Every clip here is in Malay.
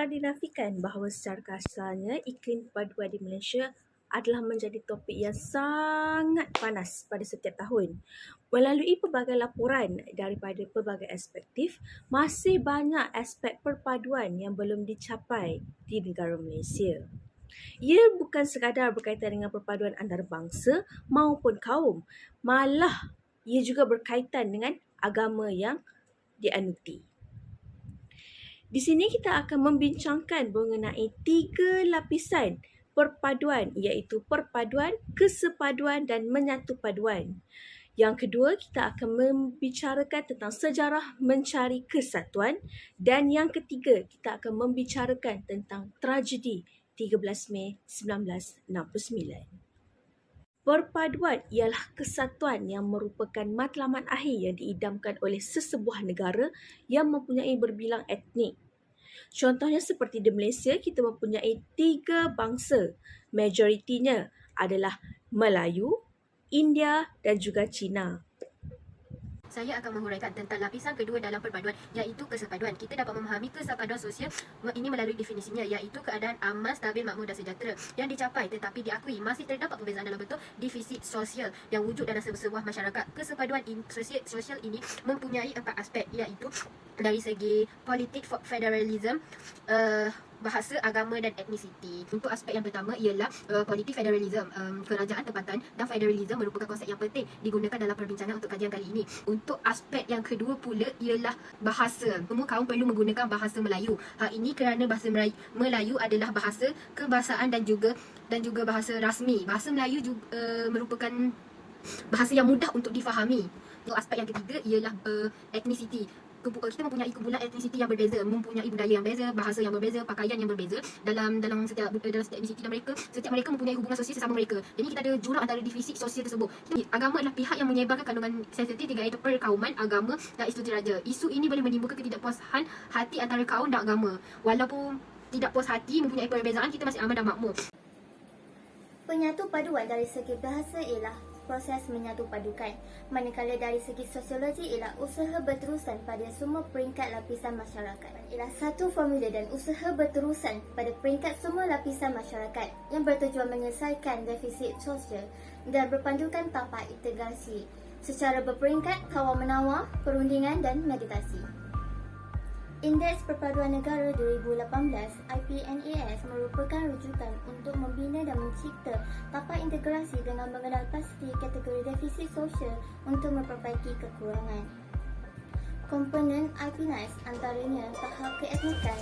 Sukar dinafikan bahawa secara kasarnya iklim perpaduan di Malaysia adalah menjadi topik yang sangat panas pada setiap tahun. Melalui pelbagai laporan daripada pelbagai perspektif, masih banyak aspek perpaduan yang belum dicapai di negara Malaysia. Ia bukan sekadar berkaitan dengan perpaduan antarabangsa maupun kaum, malah ia juga berkaitan dengan agama yang dianuti. Di sini kita akan membincangkan mengenai 3 lapisan perpaduan, iaitu perpaduan, kesepaduan dan menyatu paduan. Yang kedua, kita akan membicarakan tentang sejarah mencari kesatuan, dan yang ketiga, kita akan membicarakan tentang tragedi 13 Mei 1969. Perpaduan ialah kesatuan yang merupakan matlamat akhir yang diidamkan oleh sesebuah negara yang mempunyai berbilang etnik. Contohnya seperti di Malaysia, kita mempunyai 3 bangsa. Majoritinya adalah Melayu, India dan juga Cina. Saya akan menguraikan tentang lapisan kedua dalam perpaduan, iaitu kesepaduan. Kita dapat memahami kesepaduan sosial ini melalui definisinya, iaitu keadaan aman, stabil, makmur dan sejahtera yang dicapai tetapi diakui masih terdapat perbezaan dalam bentuk defisit sosial yang wujud dalam sebuah masyarakat. Kesepaduan sosial ini mempunyai 4 aspek, iaitu dari segi politik federalism, bahasa, agama dan etnisiti. Untuk aspek yang pertama ialah politik federalism. Kerajaan tempatan dan federalism merupakan konsep yang penting digunakan dalam perbincangan untuk kajian kali ini. Untuk aspek yang kedua pula ialah bahasa. Semua kaum perlu menggunakan bahasa Melayu. Hal ini kerana bahasa Melayu adalah bahasa kebahasaan dan juga bahasa rasmi. Bahasa Melayu juga merupakan bahasa yang mudah untuk difahami. Untuk aspek yang ketiga ialah etnisiti. Kita mempunyai kumpulan etnisiti yang berbeza, mempunyai budaya yang berbeza, bahasa yang berbeza, pakaian yang berbeza dalam setiap etnisiti mereka. Setiap mereka mempunyai hubungan sosial sesama mereka. Jadi kita ada jurang antara defisit sosial tersebut. Agama adalah pihak yang menyebarkan kandungan sensitif iaitu perkauman, agama dan isu diraja. Isu ini boleh menimbulkan ketidakpuasan hati antara kaum dan agama. Walaupun tidak puas hati mempunyai perbezaan, kita masih aman dan makmur. Penyatu paduan dari segi bahasa ialah proses menyatu padukan, manakala dari segi sosiologi ialah usaha berterusan pada semua peringkat lapisan masyarakat. Ialah satu formula dan usaha berterusan pada peringkat semua lapisan masyarakat yang bertujuan menyelesaikan defisit sosial dan berpandukan tapak integrasi secara berperingkat tawar-menawar, perundingan dan meditasi. Indeks Perpaduan Negara 2018 IPNAS merupakan rujukan untuk membina dan mencipta tapak integrasi dengan mengenal pasti kategori defisit sosial untuk memperbaiki kekurangan. Komponen IPNAS antaranya tahap keetnikan,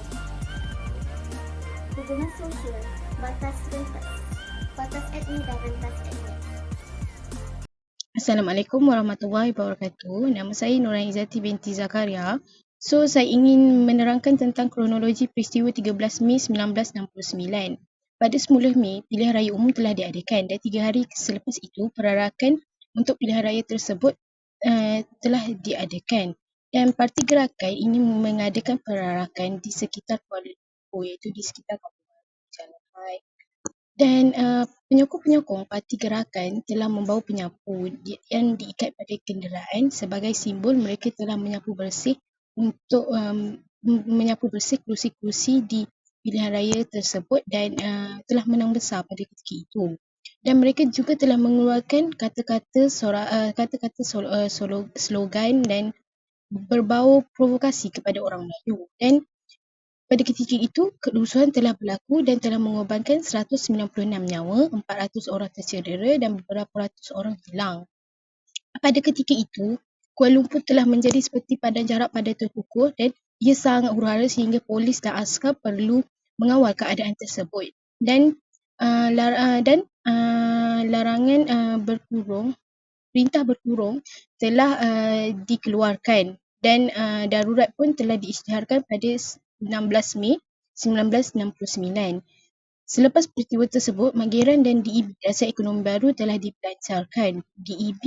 hubungan sosial, batas etnik dan rentas etnik. Assalamualaikum warahmatullahi wabarakatuh. Nama saya Nurani Izzati binti Zakaria. Saya ingin menerangkan tentang kronologi peristiwa 13 Mei 1969. Pada 10 Mei, pilihan raya umum telah diadakan dan 3 hari selepas itu, perarakan untuk pilihan raya tersebut telah diadakan. Dan Parti Gerakan ini mengadakan perarakan di sekitar Kuala Lumpur, iaitu di sekitar Kampung Jalan Hai. Dan penyokong-penyokong Parti Gerakan telah membawa penyapu yang diikat pada kenderaan sebagai simbol mereka telah menyapu bersih untuk menyapu bersih kerusi-kerusi di pilihan raya tersebut dan telah menang besar pada ketika itu. Dan mereka juga telah mengeluarkan kata-kata slogan dan berbau provokasi kepada orang Melayu. Dan pada ketika itu, kerusuhan telah berlaku dan telah mengorbankan 196 nyawa, 400 orang tercedera dan beberapa ratus orang hilang. Pada ketika itu, Kuala Lumpur telah menjadi seperti padang jarak pada terkukuh dan ia sangat huru-hara sehingga polis dan askar perlu mengawal keadaan tersebut. Dan perintah berkurung telah dikeluarkan dan darurat pun telah diisytiharkan pada 16 Mei 1969. Selepas peristiwa tersebut, Mageran dan DEB, Dasar Ekonomi Baru telah dipelancarkan. DEB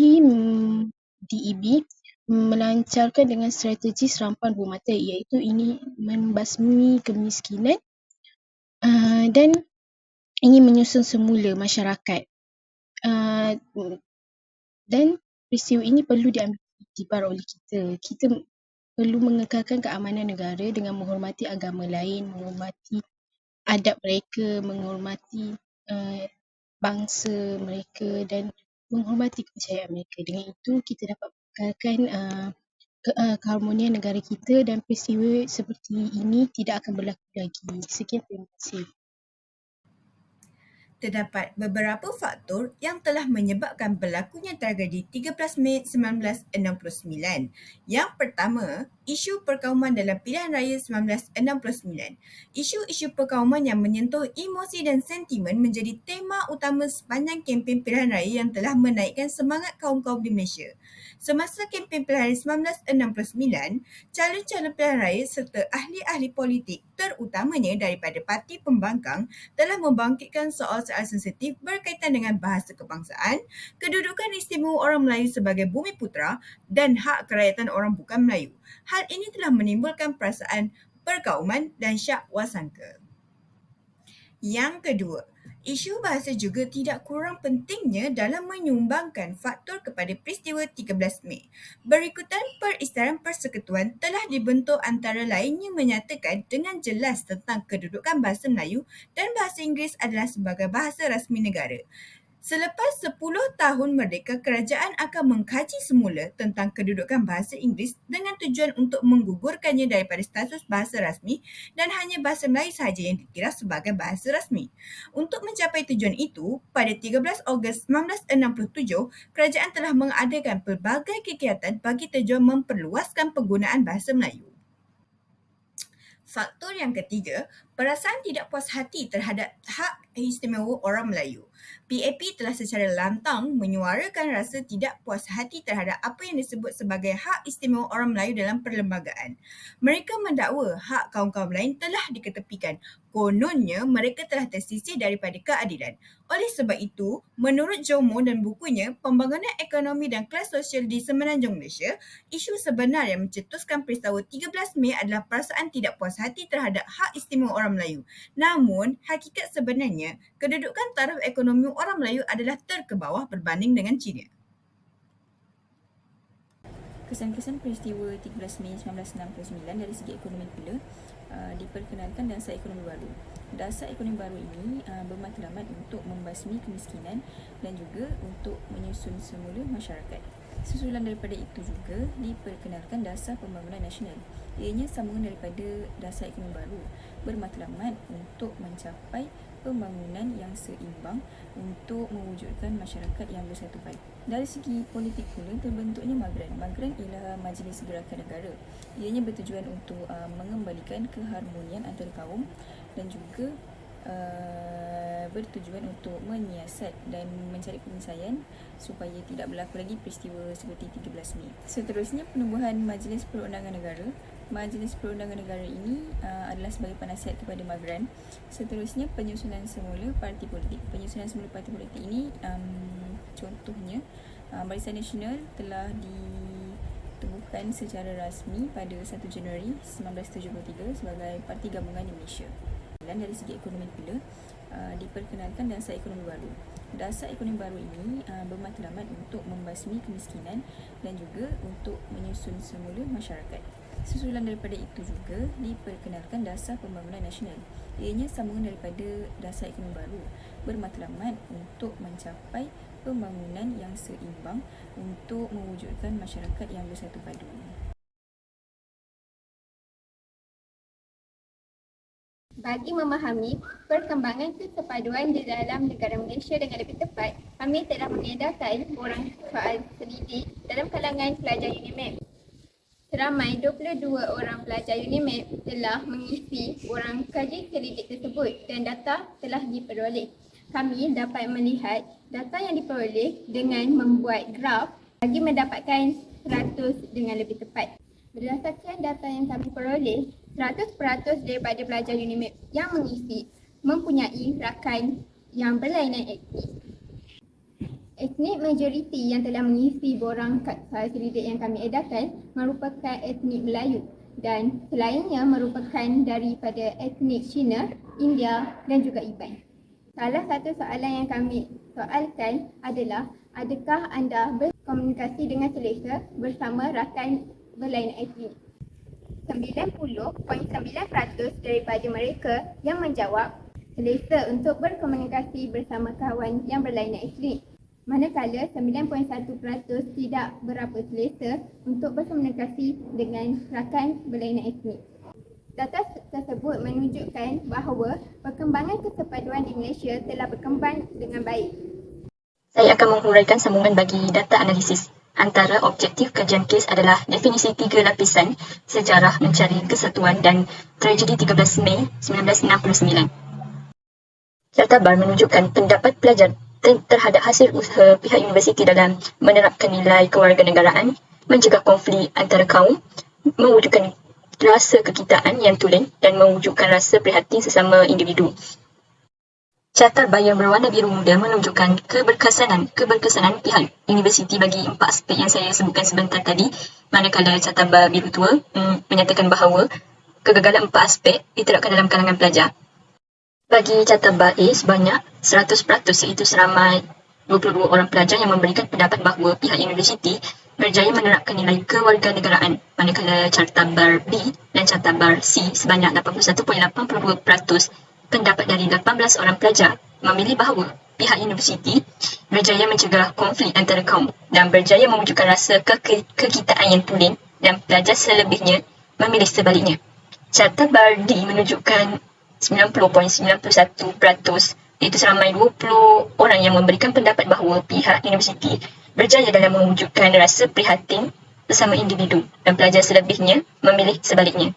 melancarkan dengan strategi serampan bermata, iaitu ini membasmi kemiskinan dan ingin menyusun semula masyarakat. Dan peristiwa ini perlu diambil iktibar oleh kita. perlu mengekalkan keamanan negara dengan menghormati agama lain, menghormati adab mereka, menghormati bangsa mereka dan menghormati kepercayaan mereka. Dengan itu, kita dapat mengekalkan keharmonian negara kita dan peristiwa seperti ini tidak akan berlaku lagi. Sekian, terima kasih. Terdapat beberapa faktor yang telah menyebabkan berlakunya tragedi 13 Mei 1969. Yang pertama, isu perkauman dalam pilihan raya 1969. Isu-isu perkauman yang menyentuh emosi dan sentimen menjadi tema utama sepanjang kempen pilihan raya yang telah menaikkan semangat kaum-kaum di Malaysia. Semasa kempen pilihan raya 1969, calon-calon pilihan raya serta ahli-ahli politik terutamanya daripada parti pembangkang telah membangkitkan soal-soal sensitif berkaitan dengan bahasa kebangsaan, kedudukan istimewa orang Melayu sebagai bumi putera dan hak kerakyatan orang bukan Melayu. Hal ini telah menimbulkan perasaan perkauman dan syak wasangka. Yang kedua, isu bahasa juga tidak kurang pentingnya dalam menyumbangkan faktor kepada peristiwa 13 Mei. Berikutan peristiaran persekutuan telah dibentuk antara lainnya menyatakan dengan jelas tentang kedudukan bahasa Melayu dan bahasa Inggeris adalah sebagai bahasa rasmi negara. Selepas 10 tahun merdeka, kerajaan akan mengkaji semula tentang kedudukan bahasa Inggeris dengan tujuan untuk menggugurkannya daripada status bahasa rasmi dan hanya bahasa Melayu sahaja yang dikira sebagai bahasa rasmi. Untuk mencapai tujuan itu, pada 13 Ogos 1967, kerajaan telah mengadakan pelbagai kegiatan bagi tujuan memperluaskan penggunaan bahasa Melayu. Faktor yang ketiga, perasaan tidak puas hati terhadap hak istimewa orang Melayu. PAP telah secara lantang menyuarakan rasa tidak puas hati terhadap apa yang disebut sebagai hak istimewa orang Melayu dalam perlembagaan. Mereka mendakwa hak kaum-kaum lain telah diketepikan. Kononnya, mereka telah tersisih daripada keadilan. Oleh sebab itu, menurut Jomo dan bukunya Pembangunan Ekonomi dan Kelas Sosial di Semenanjung Malaysia, isu sebenar yang mencetuskan peristiwa 13 Mei adalah perasaan tidak puas hati terhadap hak istimewa orang Melayu. Namun, hakikat sebenarnya, kedudukan taraf ekonomi orang Melayu adalah terkebawah berbanding dengan China. Kesan-kesan peristiwa 13 Mei 1969 dari segi ekonomi pula diperkenalkan dasar ekonomi baru. Dasar ekonomi baru ini bermatlamat untuk membasmi kemiskinan dan juga untuk menyusun semula masyarakat. Susulan daripada itu juga diperkenalkan dasar pembangunan nasional. Ianya sambungan daripada dasar ekonomi baru, bermatlamat untuk mencapai pembangunan yang seimbang untuk mewujudkan masyarakat yang bersatu padu. Dari segi politik pula terbentuknya MAGRAN. MAGRAN ialah Majlis Gerakan Negara. Ianya bertujuan untuk mengembalikan keharmonian antara kaum dan juga bertujuan untuk menyiasat dan mencari penyelesaian supaya tidak berlaku lagi peristiwa seperti 13 Mei. Seterusnya, penubuhan Majlis Perundangan Negara. Majlis Perundangan Negara ini adalah sebagai penasihat kepada MAGRAN. Seterusnya, penyusunan semula parti politik. Penyusunan semula parti politik ini contohnya Barisan Nasional telah ditubuhkan secara rasmi pada 1 Januari 1973 sebagai Parti Gabungan di Malaysia. Dan dari segi ekonomi pula diperkenalkan dasar ekonomi baru. Dasar ekonomi baru ini bermatlamat untuk membasmi kemiskinan dan juga untuk menyusun semula masyarakat. Susulan daripada itu juga diperkenalkan dasar pembangunan nasional. Ianya sambungan daripada dasar ekonomi baru, bermatlamat untuk mencapai pembangunan yang seimbang untuk mewujudkan masyarakat yang bersatu padu. Bagi memahami perkembangan kesepaduan di dalam negara Malaysia dengan lebih tepat, kami telah mengadakan borang soal selidik dalam kalangan pelajar UNIMEP. Seramai 22 orang pelajar UNIMEP telah mengisi borang kaji selidik tersebut dan data telah diperoleh. Kami dapat melihat data yang diperoleh dengan membuat graf bagi mendapatkan 100 dengan lebih tepat. Berdasarkan data yang kami peroleh, 100% daripada pelajar UNIMEP yang mengisi mempunyai rakan yang berlainan etnik. Etnik majoriti yang telah mengisi borang soal selidik yang kami edarkan merupakan etnik Melayu dan selainnya merupakan daripada etnik Cina, India dan juga Iban. Salah satu soalan yang kami soalkan adalah, adakah anda berkomunikasi dengan selesa bersama rakan berlainan etnik? 90.9% daripada mereka yang menjawab selesa untuk berkomunikasi bersama kawan yang berlainan etnik. Manakala 9.1% tidak berapa selesa untuk berkomunikasi dengan rakan berlainan etnik. Data tersebut menunjukkan bahawa perkembangan kesepaduan di Malaysia telah berkembang dengan baik. Saya akan menghuraikan sambungan bagi data analisis. Antara objektif kajian kes adalah definisi 3 lapisan sejarah mencari kesatuan dan tragedi 13 Mei 1969. Carta Bar menunjukkan pendapat pelajar terhadap hasil usaha pihak universiti dalam menerapkan nilai kewarganegaraan, mencegah konflik antara kaum, mewujudkan rasa kekitaan yang tulen dan mewujudkan rasa prihatin sesama individu. Carta Bar yang berwarna biru muda menunjukkan keberkesanan pihak universiti bagi 4 aspek yang saya sebutkan sebentar tadi, manakala Carta Bar biru tua menyatakan bahawa kegagalan 4 aspek diterapkan dalam kalangan pelajar. Bagi Carta Bar A sebanyak 100%, iaitu seramai 22 orang pelajar yang memberikan pendapat bahawa pihak universiti berjaya menerapkan nilai kewarganegaraan, manakala Carta Bar B dan Carta Bar C sebanyak 81.82%. Pendapat dari 18 orang pelajar memilih bahawa pihak universiti berjaya mencegah konflik antara kaum dan berjaya mewujudkan rasa kekitaan yang tulen, dan pelajar selebihnya memilih sebaliknya. Carta Bar D menunjukkan 90.91%, iaitu seramai 20 orang yang memberikan pendapat bahawa pihak universiti berjaya dalam mewujudkan rasa prihatin bersama individu, dan pelajar selebihnya memilih sebaliknya.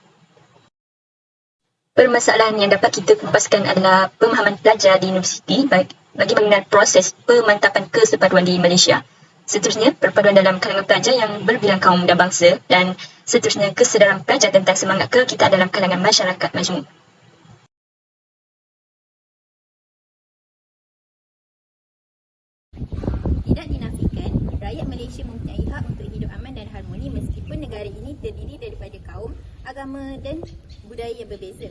Permasalahan yang dapat kita kupaskan adalah pemahaman pelajar di universiti bagi mengenal proses pemantapan kesepaduan di Malaysia. Seterusnya, perpaduan dalam kalangan pelajar yang berbilang kaum dan bangsa, dan seterusnya kesedaran pelajar tentang semangat kekitaan dalam kalangan masyarakat majmuk. Tidak dinafikan, rakyat Malaysia mempunyai hak untuk hidup aman dan harmoni meskipun negara ini terdiri daripada kaum, agama dan budaya yang berbeza.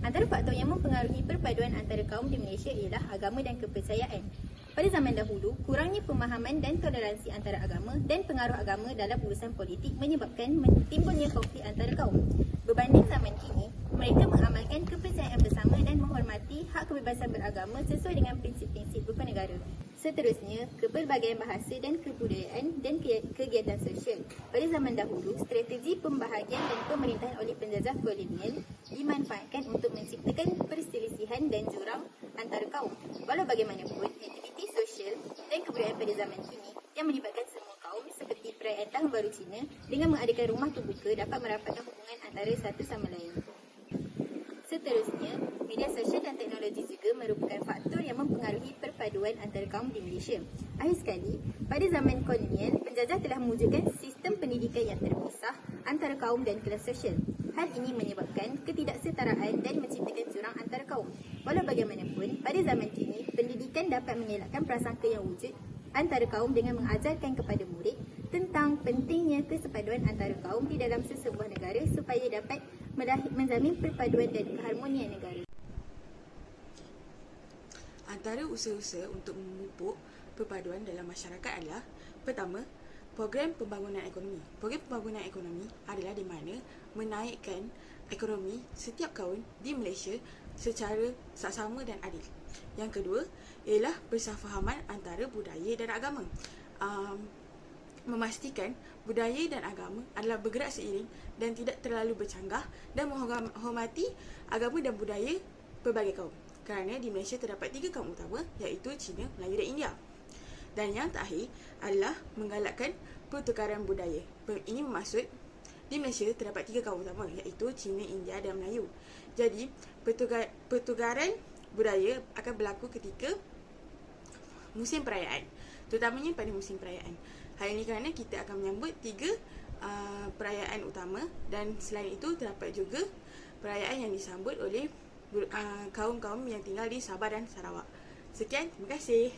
Antara faktor yang mempengaruhi perpaduan antara kaum di Malaysia ialah agama dan kepercayaan. Pada zaman dahulu, kurangnya pemahaman dan toleransi antara agama dan pengaruh agama dalam urusan politik menyebabkan timbulnya konflik antara kaum. Berbanding zaman kini, mereka mengamalkan kepercayaan bersama dan menghormati hak kebebasan beragama sesuai dengan prinsip-prinsip hukum negara. Seterusnya, kepelbagaian bahasa dan kebudayaan dan kegiatan sosial. Pada zaman dahulu, strategi pembahagian dan pemerintahan oleh penjajah kolonial dimanfaatkan untuk menciptakan perselisihan dan jurang antara kaum. Walau bagaimanapun, aktiviti sosial dan kebudayaan pada zaman kini yang melibatkan semua kaum seperti perayaan Tahun Baru Cina dengan mengadakan rumah terbuka dapat merapatkan hubungan antara satu sama lain. Seterusnya, media sosial dan teknologi juga merupakan faktor yang mempengaruhi perpaduan antara kaum di Malaysia. Akhir sekali, pada zaman kolonial, penjajah telah mewujudkan sistem pendidikan yang terpisah antara kaum dan kelas sosial. Hal ini menyebabkan ketidaksetaraan dan menciptakan jurang antara kaum. Walau bagaimanapun, pada zaman kini, pendidikan dapat mengelakkan prasangka yang wujud antara kaum dengan mengajarkan kepada murid tentang pentingnya kesepaduan antara kaum di dalam sesebuah negara supaya dapat menjamin perpaduan dan keharmonian negara. Antara usaha-usaha untuk memupuk perpaduan dalam masyarakat adalah: pertama, program pembangunan ekonomi. Program pembangunan ekonomi adalah di mana menaikkan ekonomi setiap kaum di Malaysia secara saksama dan adil. Yang kedua ialah persefahaman antara budaya dan agama. Memastikan budaya dan agama adalah bergerak seiring dan tidak terlalu bercanggah, dan menghormati agama dan budaya pelbagai kaum. Kerana di Malaysia terdapat 3 kaum utama, iaitu Cina, Melayu dan India. Dan yang terakhir adalah menggalakkan pertukaran budaya. Ini bermaksud di Malaysia terdapat 3 kaum utama, iaitu Cina, India dan Melayu. Jadi, pertukaran budaya akan berlaku ketika musim perayaan, terutamanya pada musim perayaan. Hal ini kerana kita akan menyambut 3 perayaan utama, dan selain itu terdapat juga perayaan yang disambut oleh kaum-kaum yang tinggal di Sabah dan Sarawak. Sekian, terima kasih.